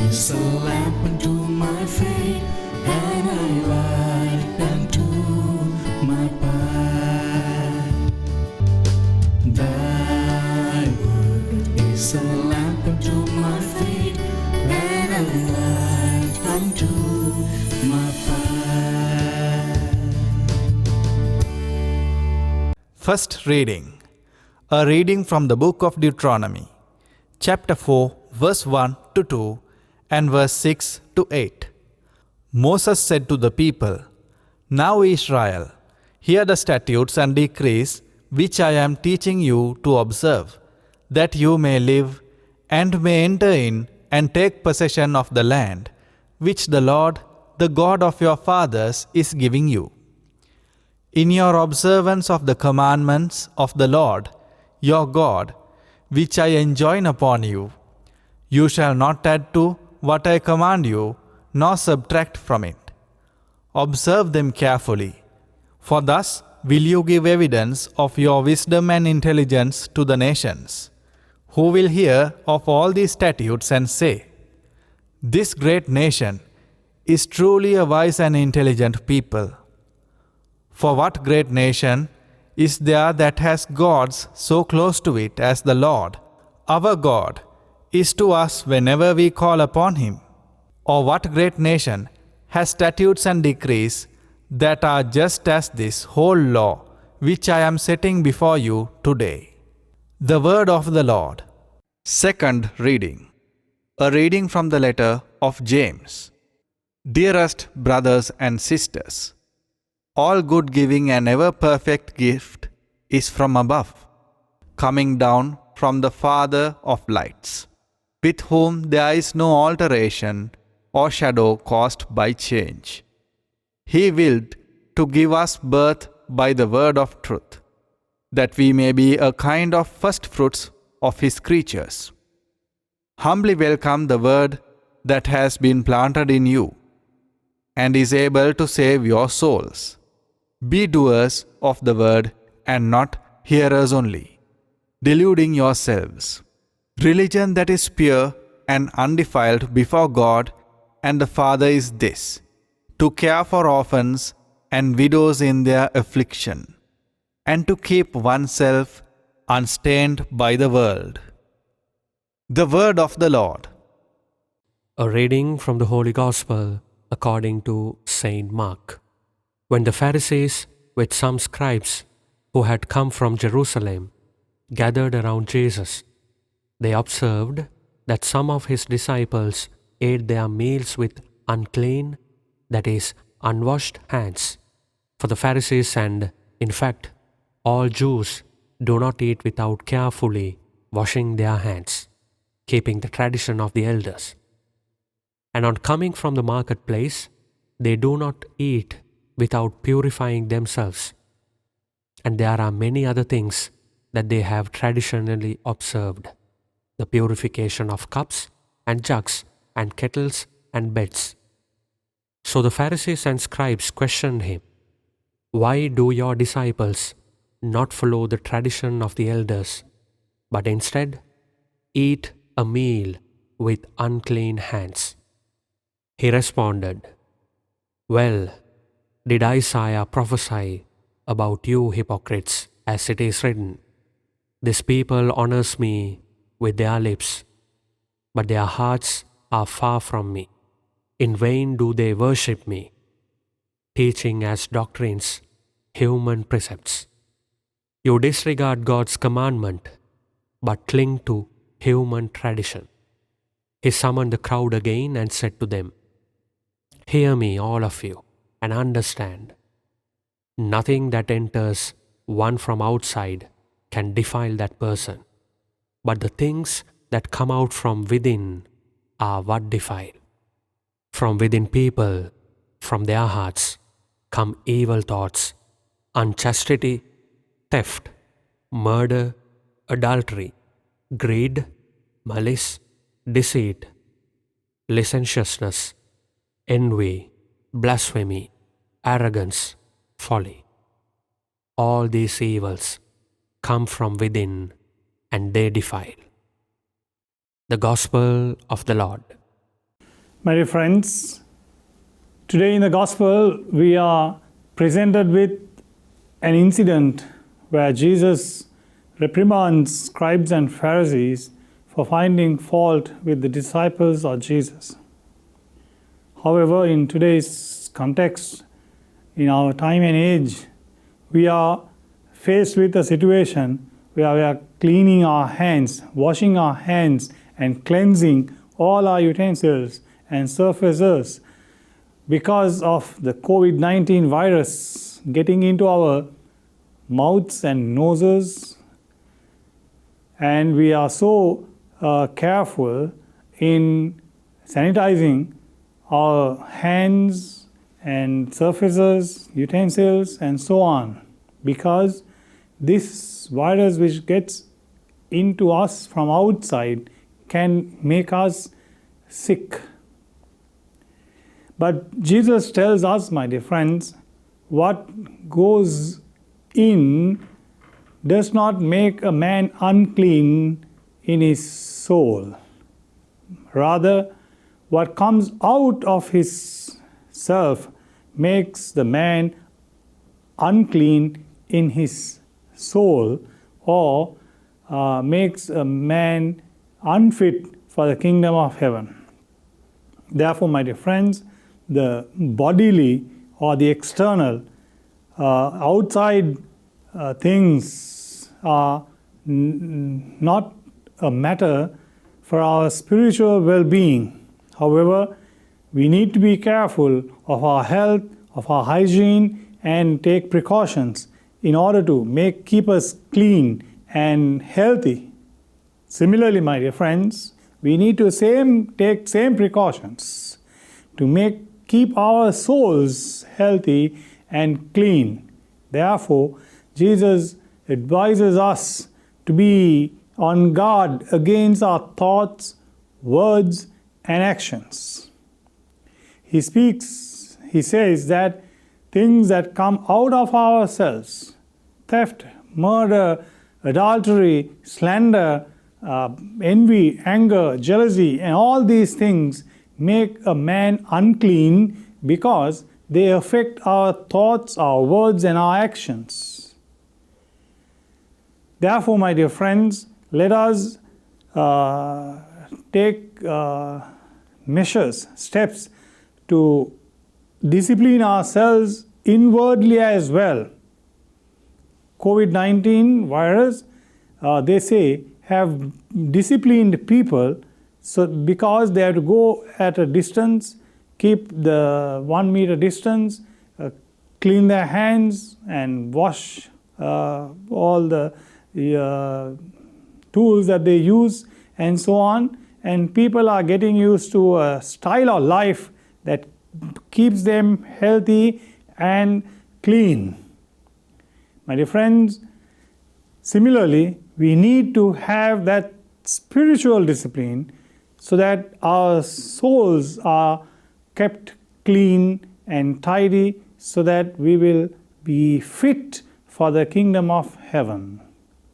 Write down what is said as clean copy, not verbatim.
is a lamp unto my feet, and a light unto my path. Thy word is a lamp unto my feet, and a light unto my path. First reading. A reading from the book of Deuteronomy, chapter 4, verse 1 to 2, and verse 6 to 8. Moses said to the people, Now Israel, hear the statutes and decrees which I am teaching you to observe, that you may live and may enter in and take possession of the land which the Lord, the God of your fathers, is giving you. In your observance of the commandments of the Lord, your God, which I enjoin upon you, you shall not add to what I command you, nor subtract from it. Observe them carefully, for thus will you give evidence of your wisdom and intelligence to the nations, who will hear of all these statutes and say, This great nation is truly a wise and intelligent people. For what great nation is there that has gods so close to it as the Lord, our God, is to us whenever we call upon him? Or what great nation has statutes and decrees that are just as this whole law which I am setting before you today? The word of the Lord. Second reading. A reading from the letter of James. Dearest brothers and sisters, all good giving and ever perfect gift is from above, coming down from the Father of lights, with whom there is no alteration or shadow caused by change. He willed to give us birth by the word of truth, that we may be a kind of first fruits of his creatures. Humbly welcome the word that has been planted in you, and is able to save your souls. Be doers of the word and not hearers only, deluding yourselves. Religion that is pure and undefiled before God and the Father is this, to care for orphans and widows in their affliction, and to keep oneself unstained by the world. The word of the Lord. A reading from the Holy Gospel according to Saint Mark. When the Pharisees, with some scribes who had come from Jerusalem, gathered around Jesus, they observed that some of his disciples ate their meals with unclean, that is, unwashed hands. For the Pharisees and, in fact, all Jews do not eat without carefully washing their hands, keeping the tradition of the elders. And on coming from the marketplace, they do not eat without purifying themselves. And there are many other things that they have traditionally observed: the purification of cups and jugs and kettles and beds. So the Pharisees and scribes questioned him, Why do your disciples not follow the tradition of the elders, but instead eat a meal with unclean hands? He responded, Well, did Isaiah prophesy about you hypocrites, as it is written, This people honors me with their lips, but their hearts are far from me. In vain do they worship me, teaching as doctrines human precepts. You disregard God's commandment, but cling to human tradition. He summoned the crowd again and said to them, Hear me, all of you, and understand. Nothing that enters one from outside can defile that person, but the things that come out from within are what defile. From within people, from their hearts, come evil thoughts, unchastity, theft, murder, adultery, greed, malice, deceit, licentiousness, envy, blasphemy, arrogance, folly. All these evils come from within and they defile. The Gospel of the Lord. My dear friends, today in the Gospel we are presented with an incident where Jesus reprimands scribes and Pharisees for finding fault with the disciples of Jesus. However, in today's context, in our time and age, we are faced with a situation where we are cleaning our hands, washing our hands, and cleansing all our utensils and surfaces because of the COVID-19 virus getting into our mouths and noses. And we are so careful in sanitizing our hands and surfaces, utensils, and so on, because this virus which gets into us from outside can make us sick. But Jesus tells us, my dear friends, what goes in does not make a man unclean in his soul. Rather, what comes out of his self makes the man unclean in his soul, or makes a man unfit for the kingdom of heaven. Therefore, my dear friends, the bodily or the external outside things are not a matter for our spiritual well-being. However, we need to be careful of our health, of our hygiene, and take precautions in order to keep us clean and healthy. Similarly, my dear friends, we need to take same precautions to keep our souls healthy and clean. Therefore, Jesus advises us to be on guard against our thoughts, words, and actions. He says that things that come out of ourselves, theft, murder, adultery, slander, envy, anger, jealousy, and all these things make a man unclean because they affect our thoughts, our words, and our actions. Therefore, my dear friends, let us take measures, steps to discipline ourselves inwardly as well. COVID-19 virus, they say, have disciplined people because they have to go at a distance, keep the 1 meter distance, clean their hands and wash all the tools that they use and so on. And people are getting used to a style of life that keeps them healthy and clean. My dear friends, similarly, we need to have that spiritual discipline so that our souls are kept clean and tidy so that we will be fit for the kingdom of heaven.